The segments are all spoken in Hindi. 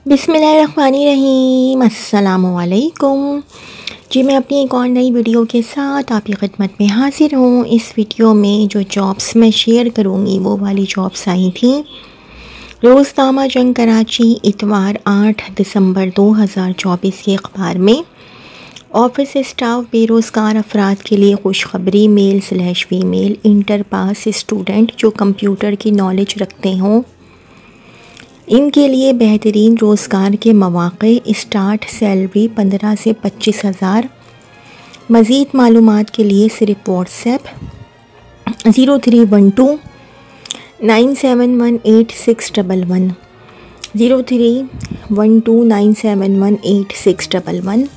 बिस्मिल्लाहिर्रहमानिर्रहीम, अस्सलामुअलैकुम जी। मैं अपनी एक और नई वीडियो के साथ आपकी खिदमत में हाजिर हूँ। इस वीडियो में जो जॉब्स मैं शेयर करूँगी वो वाली जॉब्स आई थी। रोज़नामा जंग कराची इतवार 8 दिसंबर 2024 के अखबार में ऑफिस स्टाफ बेरोज़गार अफराद के लिए खुशखबरी, मेल/फीमेल इंटर पास स्टूडेंट जो कंप्यूटर की नॉलेज रखते हों इनके लिए बेहतरीन रोज़गार के मौक़े। स्टार्ट सैलरी 15 से 25,000। मज़ीद मालूमात के लिए सिर्फ व्हाट्सएप 0312 9718611 0312 9718611।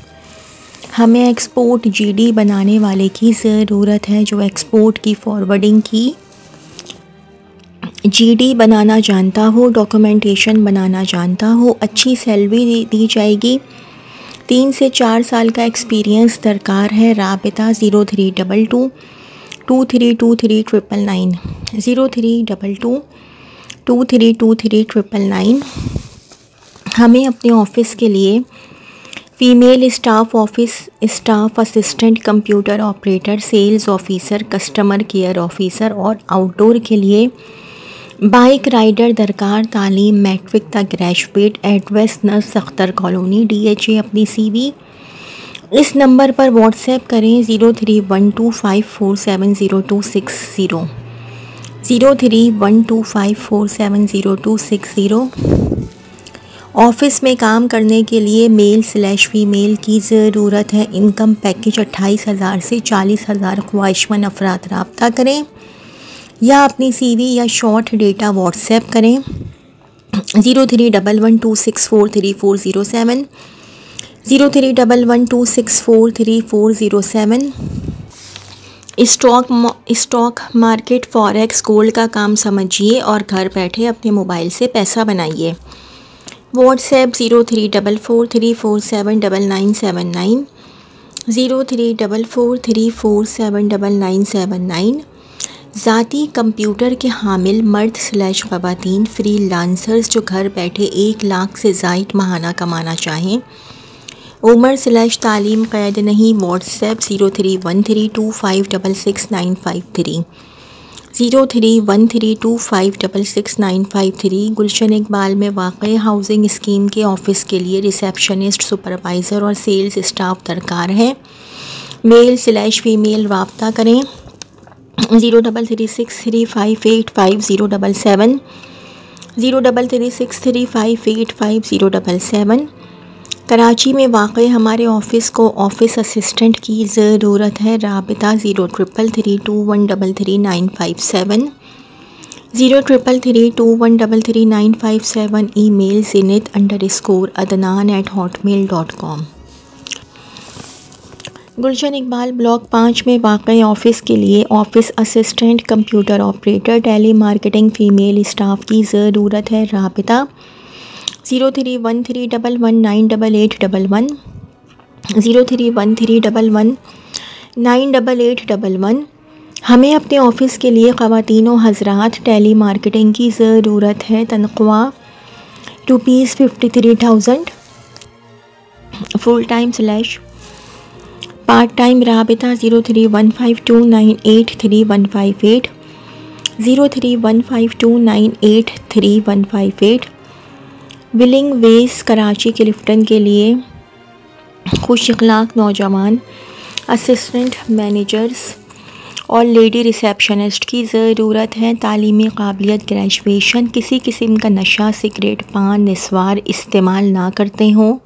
हमें एक्सपोर्ट जीडी बनाने वाले की ज़रूरत है जो एक्सपोर्ट की फॉरवर्डिंग की जीडी बनाना जानता हो, डॉक्यूमेंटेशन बनाना जानता हो। अच्छी सैलरी दी जाएगी। 3 से 4 साल का एक्सपीरियंस दरकार है। राबिता 0322 2323 0322 2323 हमें अपने ऑफिस के लिए female staff, office staff assistant, computer operator, sales officer, customer care officer और आउटडोर के लिए बाइक राइडर दरकार। तालीम मैट्रिक तक ग्रेजुएट। एड्रेस नर्स अख्तर कॉलोनी DHA। अपनी CV इस नंबर पर व्हाट्सएप करें 0312547026 0312547026। ऑफिस में काम करने के लिए मेल/फीमेल की ज़रूरत है। इनकम पैकेज 28,000 से 40,000। ख्वाहिशमंद अफराद रब्ता करें या अपनी CV या शॉर्ट डेटा व्हाट्सएप करें 0311264340 0311264340। स्टॉक मार्केट, फॉरेक्स, गोल्ड का काम समझिए और घर बैठे अपने मोबाइल से पैसा बनाइए। व्हाट्सएप 0344347979 0344347979। ज़ाती कंप्यूटर के हामिल मर्द/ख़वातीन फ्रीलांसर्स जो घर बैठे 1 लाख से ज़ायद माहाना कमाना चाहें। उम्र/तालीम क़ैद नहीं। व्हाट्सएप 031325666953 031325666953। गुलशन इकबाल में वाक़ई हाउसिंग स्कीम के ऑफ़िस के लिए रिसेप्शनिस्ट, सुपरवाइज़र और सेल्स स्टाफ दरकार है। मेल/फीमेल रब्ता करें 0336358507 0336358507। कराची में वाक़ई हमारे ऑफ़िस को ऑफ़िस असिस्टेंट की ज़रूरत है। राबिता 033321333957 033321333957। Email zinit_adnan@hotmail.com। Gulshan Iqbal block 5 में वाक़ई ऑफ़िस के लिए office assistant, computer operator, telemarketing female staff की ज़रूरत है। राबिता 031311988811 031311988811। हमें अपने ऑफ़िस के लिए ख़वातीनो हज़रात टेली मार्केटिंग की ज़रूरत है। तनख्वाह ₹53,000 फुल टाइम / पार्ट टाइम। राबिता 031529831158 031529831158। विलिंग वेस कराची क्लिफ्टन के लिए खुश अखलाक नौजवान असिस्टेंट मैनेजर्स और लेडी रिसेप्शनिस्ट की ज़रूरत है। तालीमी काबिलियत ग्रेजुएशन। किसी किस्म का नशा, सिगरेट, पान, निस्वार इस्तेमाल ना करते हों।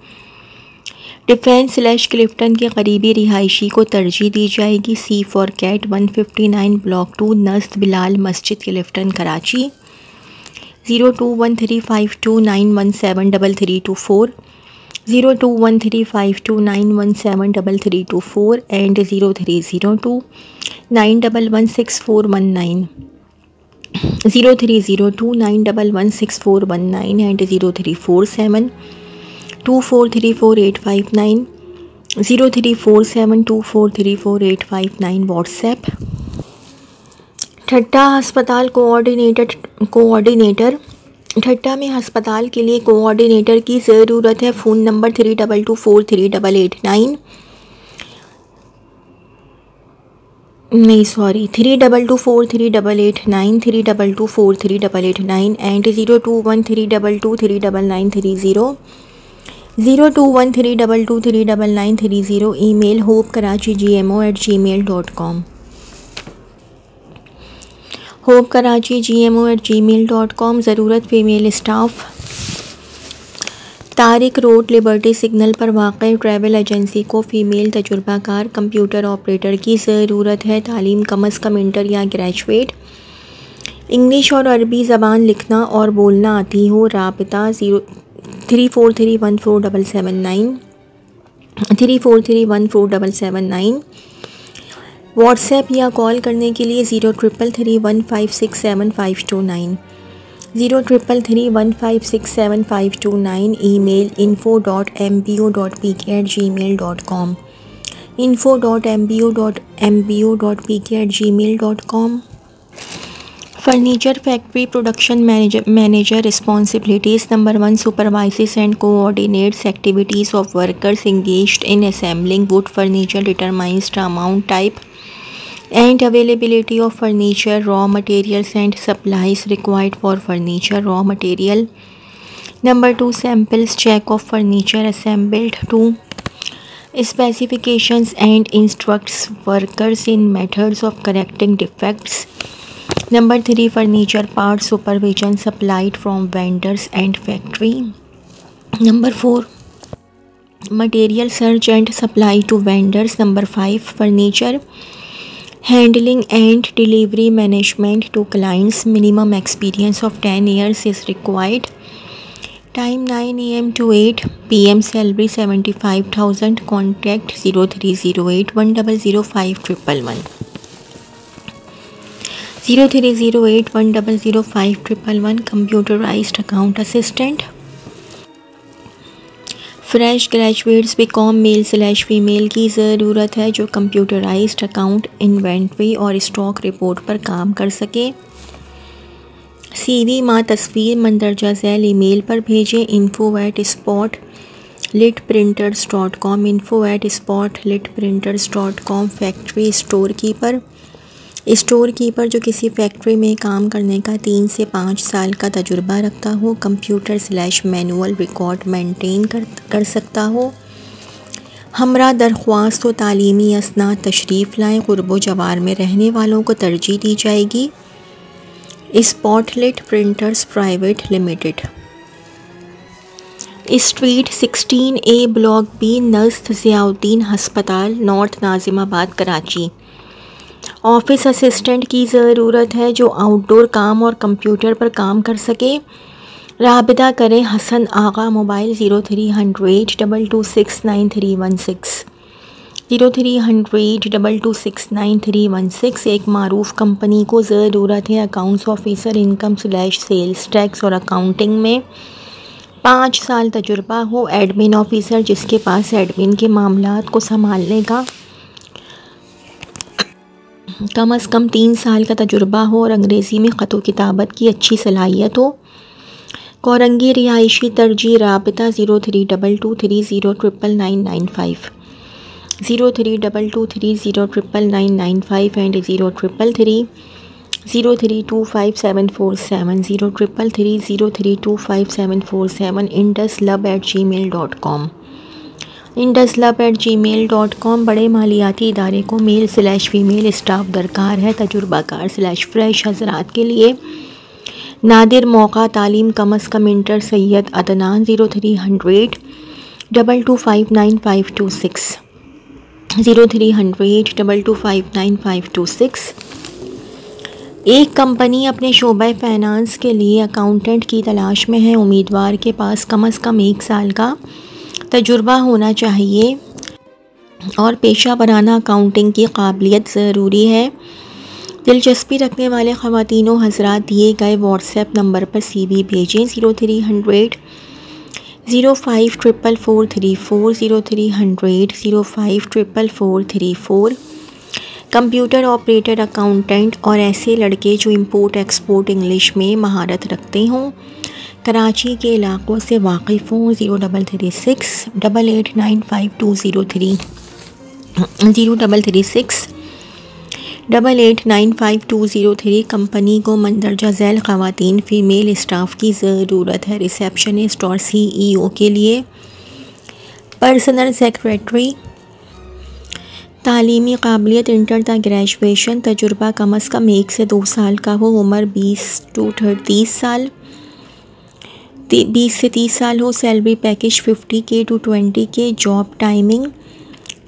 डिफेंस/क्लिफ्टन के करीबी रिहायशी को तरजीह दी जाएगी। C फॉर कैट 159 ब्लॉक 2 नज़द बिलाल मस्जिद Clifton Karachi 021352917324 021352917324 and 0302916419 0302916419 and 034724348590 034724348590। WhatsApp Thatta अस्पताल कोऑर्डिनेटर ठट्टा में हस्पताल के लिए कोऑर्डिनेटर की ज़रूरत है। फ़ोन नंबर 32243889 नहीं sorry 32243889 32243889 and 0213223930 0213223930। Email hopekarachi@gmo@gmail.com hopekarachi@gmo@gmail.com। ज़रूरत female staff. Tariq road liberty signal पर वाक़ई ट्रैवल एजेंसी को फ़ीमेल तजुर्बाकार कंप्यूटर ऑपरेटर की ज़रूरत है। तालीम कम अज़ कम इंटर या ग्रेजुएट, इंग्लिश और अरबी ज़बान लिखना और बोलना आती हो। राबिता 3431477 3431477। व्हाट्सएप या कॉल करने के लिए 0333156759 0333156759। Email info.mbo.pk@gmail.com info.mbo.pk@gmail.com। Furniture factory production manager. Responsibilities number 1 supervises and coordinates activities of workers engaged in assembling wood furniture, determines the amount, type and availability of furniture, raw materials and supplies required for furniture raw material. Number 2 samples check of furniture assembled. 2 specifications and instructs workers in methods of correcting defects. Number 3 furniture parts supervision supplied from vendors and factory. Number 4 material search and supply to vendors. Number 5 furniture handling and delivery management to clients. Minimum experience of 10 years is required. Time 9 AM to 8 PM. Salary 75,000. Contact 0308100511 0308100511। Computerized account assistant। Fresh graduates B Com male female की ज़रूरत है जो कंप्यूटराइज्ड अकाउंट, इन्वेंट्री और स्टॉक रिपोर्ट पर काम कर सके। CV माँ तस्वीर मंदरजा झैल ईमेल पर भेजें। info@spotlightprinters.com info@spotlightprinters.com। Factory store keeper जो किसी फैक्ट्री में काम करने का 3 से 5 साल का तजुर्बा रखता हो, कंप्यूटर/मैनुअल रिकॉर्ड मेंटेन कर सकता हो। हमरा दरख्वास्त व तालीमी असनाद तशरीफ़ लाएँ। क़ुर्ब जवार में रहने वालों को तरजीह दी जाएगी। Spotlight printers private limited, street 16A block B, नज़्द ज़ियाउद्दीन हस्पताल, north Nazimabad, Karachi. Office assistant की ज़रूरत है जो आउटडोर काम और कंप्यूटर पर काम कर सके। राबिता करें हसन आगा। मोबाइल 030082269316 030082269316। एक मारूफ कंपनी को ज़रूरत है अकाउंट्स ऑफिसर, इनकम/सेल्स टैक्स और अकाउंटिंग में 5 साल तजुर्बा हो। एडमिन ऑफिसर जिसके पास एडमिन के मामलात को संभालने का कम अज़ कम 3 साल का तजुर्बा हो और अंग्रेज़ी में ख़त व किताबत की अच्छी सलाहियत हो। कोरंगी रिहायशी तरजीह। राबिता 0322309995 0322309995 एंड 033303254747 033303254747। induslab@gmail.com induslab@gmail.com। बड़े मालियाती इदारे को मेल/फीमेल स्टाफ दरकार है। तजुर्बाकार/फ्रेश हजरात के लिए नादिर मौका। तालीम कम अज़ कम इंटर। सैयद अदनान 030022595526 030022595526। एक कंपनी अपने शोबा फाइनेंस के लिए अकाउंटेंट की तलाश में है। उम्मीदवार के पास कम अज़ कम 1 साल का तजुर्बा होना चाहिए और पेशा वराना अकाउंटिंग की काबिलियत ज़रूरी है। दिलचस्पी रखने वाले ख़वातीनो हज़रात दिए गए व्हाट्सएप नंबर पर CV भेजें। 0300-054434 0300-054434। कंप्यूटर ऑपरेटर, अकाउंटेंट और ऐसे लड़के जो इंपोर्ट एक्सपोर्ट इंग्लिश में महारत रखते हों। कराची के इलाकों से वाकिफ़ हों 0336889520 0336889520 कंपनी को मंदरजा झैल ख़वातीन फ़ीमेल स्टाफ की ज़रूरत है। रिसेप्शनिस्ट और CEO के लिए पर्सनल सेक्रेटरी, तालीमी काबिलियत इंटर तक ग्रेजुएशन, तजुर्बा कम अज़ कम 1 से 2 साल का हो, उम्र 20 से 30 साल हो, salary package 50K to 20K, job timing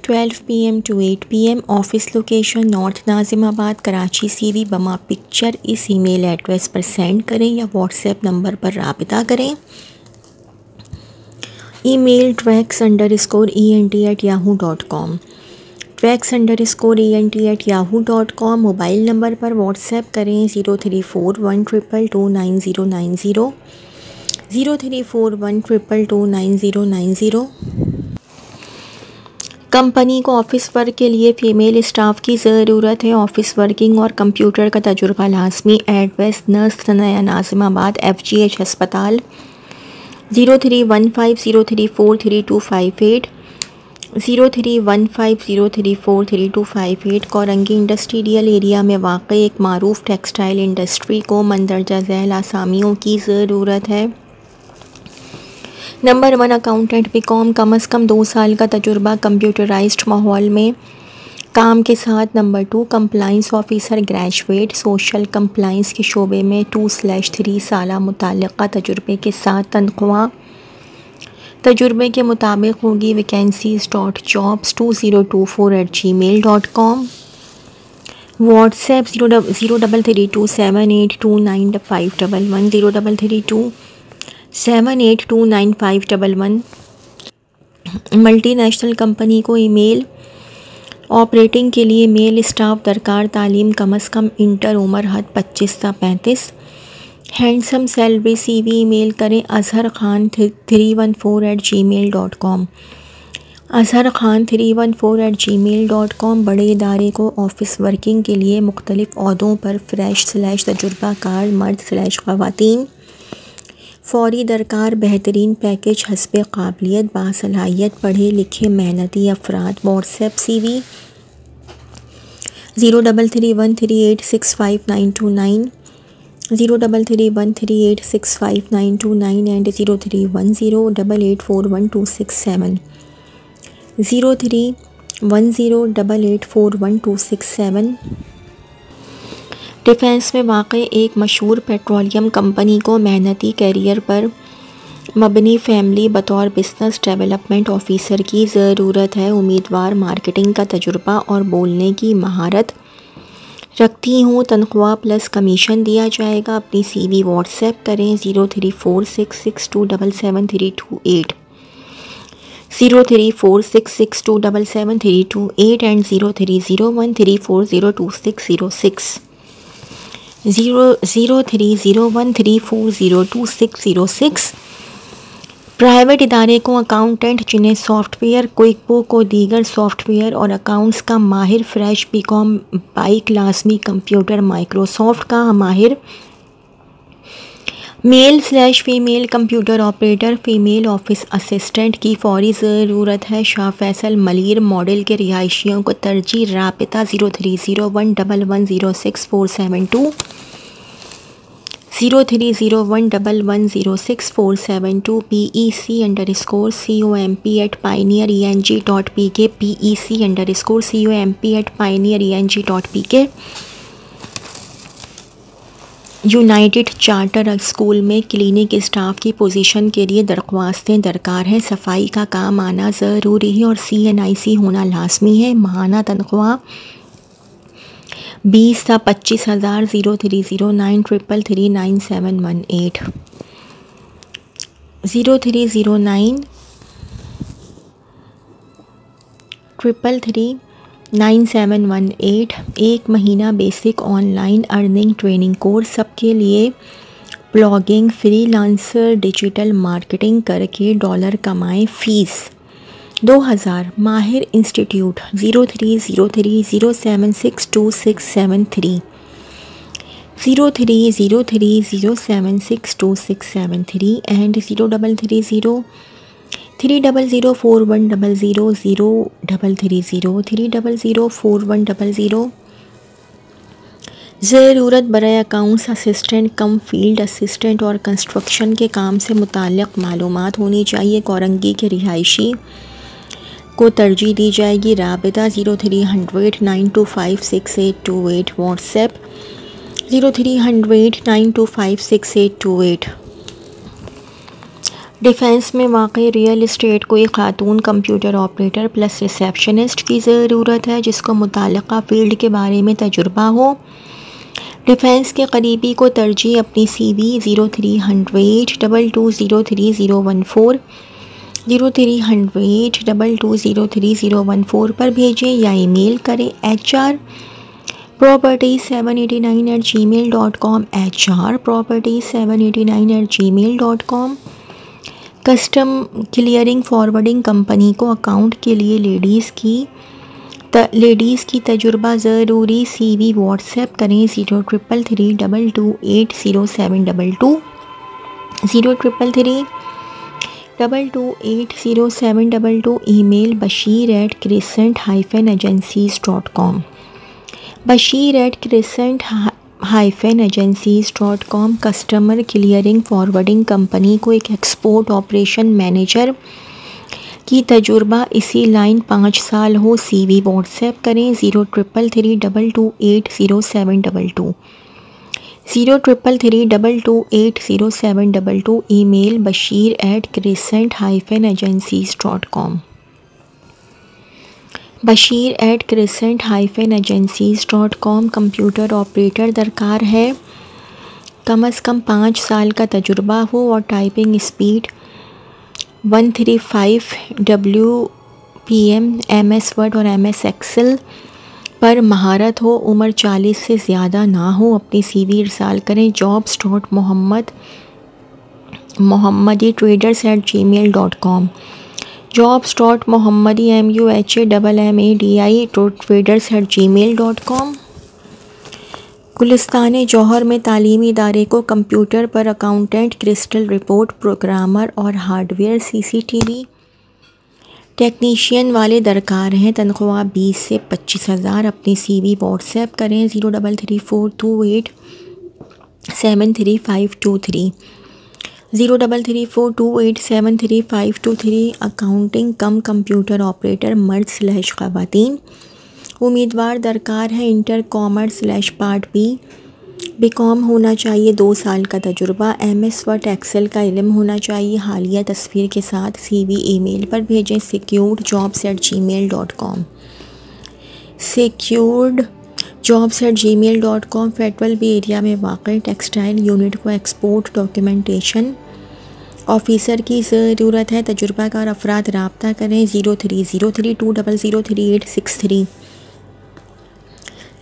12 PM to 8 PM, office location north Nazimabad Karachi. CV बमा पिक्चर इस ईमेल एड्रेस पर सेंड करें या व्हाट्सएप नंबर पर राबिता करें। Email tracks_ent@yahoo.com tracks_ent@yahoo.com। Mobile number पर व्हाट्सएप करें 0341229090 0341229090। कंपनी को ऑफिस वर्क के लिए फ़ीमेल स्टाफ की ज़रूरत है। ऑफिस वर्किंग और कंप्यूटर का तजुर्बा लाजमी। एड्रेस नर्स नया नाजिमाबाद FGH अस्पताल 0315034325 0315034325। कोरंगी इंडस्ट्रियल एरिया में वाक़ एक मारूफ टेक्सटाइल इंडस्ट्री को मंदरजा झैल आसामियों की ज़रूरत है। नंबर 1 अकाउंटेंट BCom, कम अज़ कम 2 साल का तजुर्बा कंप्यूटराइज्ड माहौल में काम के साथ। Number 2 compliance officer graduate, social compliance के शोबे में 2/3 साल मुताल्लिक़ा तजुर्बे के साथ। तनख्वाह तजुर्बे के मुताबिक होगी। vacancies.jobs2024@gmail.com। व्हाट्सएप 033278295511 033278295511। मल्टीनेशनल कंपनी को ईमेल ऑपरेटिंग के लिए मेल स्टाफ दरकार। तालीम कम अज़ कम इंटर, उम्र हद 25 से 35। Handsome salary. CV ईमेल करें azharkhan314@gmail.com azharkhan314@gmail.com। बड़े इदारे को ऑफिस वर्किंग के लिए मुख्तलिफ़ ओहदों पर फ्रेश/तजुर्बाकार मर्द/ख़वातीन फौरी दरकार। बेहतरीन पैकेज हस्बे काबिलियत, बासलाहियत पढ़े लिखे मेहनती अफराद। WhatsApp CV 0331386529 0331386529 and 0310884127 0310884127। डिफेंस में वाक़ एक मशहूर पेट्रोलियम कंपनी को मेहनती कैरियर पर मबनी फैमिली बतौर बिजनेस डेवलपमेंट ऑफिसर की ज़रूरत है। उम्मीदवार मार्केटिंग का तजुर्बा और बोलने की महारत रखती हूँ। तनख्वाह प्लस कमीशन दिया जाएगा। अपनी CV व्हाट्सएप करें 034662773328 034662773328 एंड 030134026006 030134026006। प्राइवेट इदारे को अकाउंटेंट जिन्हें सॉफ्टवेयर, क्विक बुक और दीगर सॉफ्टवेयर और अकाउंट्स का माहिर, फ्रेश BCom बाइक लाजमी, कंप्यूटर माइक्रोसॉफ्ट का माहिर। Male female computer operator, female office assistant की फौरी ज़रूरत है। शाह फैसल मलीर मॉडल के रिहायशियों को तरजीह। राबिता 0301110647 0301110647 PEC_COMP@pioneereng.pk PEC_COMP@pioneereng.pk। United charter school में क्लिनिक स्टाफ की पोजीशन के लिए दरख्वास्तें दरकार हैं। सफाई का काम आना ज़रूरी है और CNIC होना लाजमी है। माहाना तनख्वाह 20 से 25,000। 0309333918 0309333918। 1 महीना basic online earning training course सबके लिए। ब्लॉगिंग, फ्रीलांसर, डिजिटल मार्केटिंग करके डॉलर कमाएं। फ़ीस 2000। माहिर इंस्टीट्यूट 0303076267 0303076267 and 030304100330 ज़रूरत बराए accounts assistant cum field assistant और कंस्ट्रक्शन के काम से मुताल्लिक़ मालूमात होनी चाहिए। कोरंगी के रिहायशी को तरजीह दी जाएगी। राबिता 030092568828, व्हाट्सएप 030092568828। डिफेंस में वाक़ई रियल इस्टेट को एक खातून कंप्यूटर ऑपरेटर प्लस रिसेप्शनिस्ट की ज़रूरत है जिसको मुताल्लिक़ा फ़ील्ड के बारे में तजुर्बा हो। डिफेंस के करीबी को तरजीह अपनी CV 030022030014 030022030014 पर भेजें या ईमेल करें hrproperties789@gmail.com hrproperties789@gmail.com। Custom clearing forwarding company को अकाउंट के लिए लेडीज़ की तजुर्बा ज़रूरी। CV व्हाट्सएप करें 0333228722 0333228722। Email bashir@crescent-agencies.com bashir@crescent-agencies.com। Customer clearing forwarding company को एक एक्सपोर्ट ऑपरेशन मैनेजर की तजुर्बा इसी लाइन 5 साल हो। CV व्हाट्सएप करें 0333228722 0333228722। Email bashir@crescent-agencies.com bashir@crescent-agencies.com। Computer operator दरकार है, कम अज़ कम 5 साल का तजुर्बा हो और typing speed 135 WPM, MS word और MS एक्सेल पर महारत हो। उम्र 40 से ज़्यादा ना हो। अपनी CV इरसाल करें jobs.mohammadi@gmail.com jobs.mohammadi@gmail.com। गुलिस्तान जौहर में तालीमी इदारे को कंप्यूटर पर अकाउंटेंट, क्रिस्टल रिपोर्ट प्रोग्रामर और हार्डवेयर CCTV टेक्नीशियन वाले दरकार हैं। तनख्वाह 20 से 25,000। अपनी CV व्हाट्सएप करें 033428733523 033428733523। अकाउंटिंग कम कंप्यूटर ऑपरेटर मर्द/ख़वातीन उम्मीदवार दरकार है। इंटर कॉमर्स/पार्ट B BCom होना चाहिए। 2 साल का तजुर्बा। MS वर्ड एक्सेल का इल्म होना चाहिए। हालिया तस्वीर के साथ CV ईमेल पर भेजें securedjobs@gmail.com securedjobs@gmail.com। Federal B area में वाक़ई टेक्सटाइल यूनिट को एक्सपोर्ट डॉक्यूमेंटेशन ऑफिसर की ज़रूरत है। तजुर्बाकार अफराद राब्ता करें 030320033863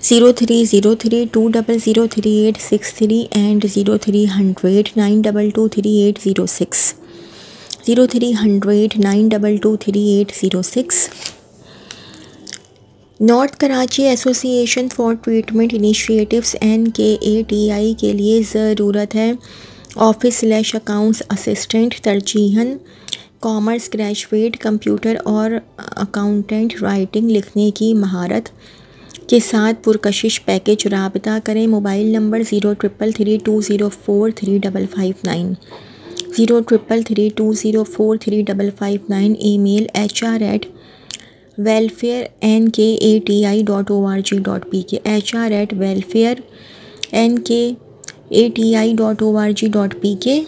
030320033863 and 030092233806 030092233806। North Karachi association for treatment initiatives NKATI के लिए ज़रूरत है ऑफिस/अकाउंट्स असिस्टेंट, तरजीहन कॉमर्स ग्रेजुएट, कंप्यूटर और अकाउंटेंट, राइटिंग लिखने की महारत के साथ पुरकशिश पैकेज। राबता करें mobile number 0333204359 0333204359। Email hr@welfarenkati.org.pk hr@welfarenkati.org.pk।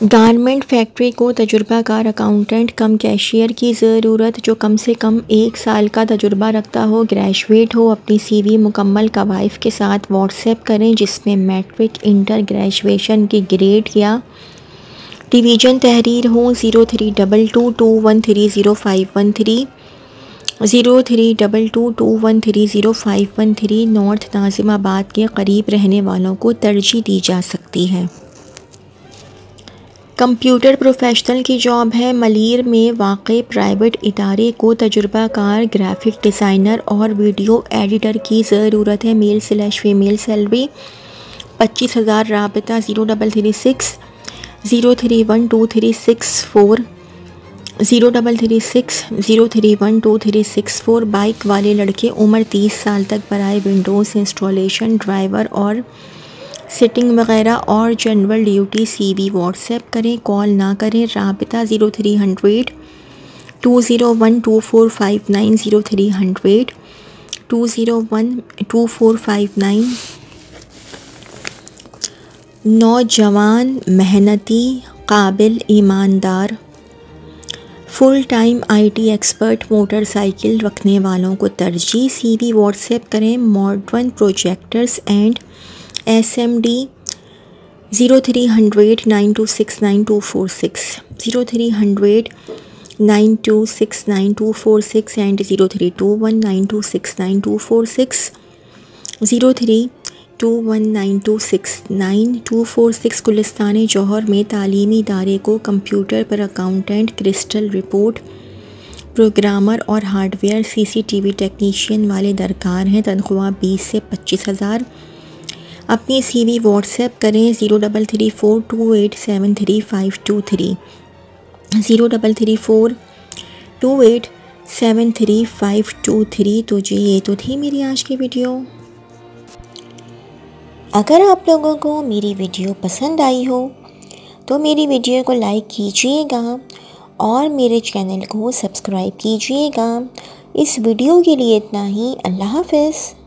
Garment factory को तजुर्बाकार अकाउंटेंट कम कैशियर की ज़रूरत जो कम से कम 1 साल का तजुर्बा रखता हो, ग्रेजुएट हो। अपनी CV मुकम्मल कवाइफ के साथ व्हाट्सएप करें जिसमें मैट्रिक, इंटर, ग्रेजुएशन के ग्रेड या डिवीज़न तहरीर हो। 03222130 03222130 नॉर्थ नाजिमाबाद के करीब रहने वालों को तरजीह दी जा सकती है। कंप्यूटर प्रोफेशनल की जॉब है। मलीर में वाक़ई प्राइवेट इदारे को तजुर्बाकार ग्राफिक डिज़ाइनर और वीडियो एडिटर की ज़रूरत है। मेल/फीमेल सैलरी 25,000। राबता 0336 031 2364 0336 031 2364। बाइक वाले लड़के, उम्र 30 साल तक, बराए विंडोज़ इंस्टॉलेशन, ड्राइवर और सेटिंग वगैरह और जनरल ड्यूटी। CV व्हाट्सएप करें, कॉल ना करें। राबता 0300 201 2459 0300 201 2459। नौजवान, मेहनती, काबिल, ईमानदार, full time IT expert, motorcycle रखने वालों को तरजीह। CV व्हाट्सएप करें। Modern projectors and SMD 0300 9269 246 0300 9269 246 and 0321 9269 246 0321 9269 246। Gulistan जौहर में तालीमी इदारे को कंप्यूटर पर अकाउंटेंट, क्रिस्टल रिपोर्ट प्रोग्रामर और हार्डवेयर CCTV टेक्नीशियन वाले दरकार हैं। तनख्वाह 20 से 25,000। अपनी CV व्हाट्सएप करें 0334 2873 523 0334 2873 तो जी ये तो थी मेरी आज की वीडियो। अगर आप लोगों को मेरी वीडियो पसंद आई हो तो मेरी वीडियो को लाइक कीजिएगा और मेरे चैनल को सब्सक्राइब कीजिएगा। इस वीडियो के लिए इतना ही। अल्लाह हाफ़िज़।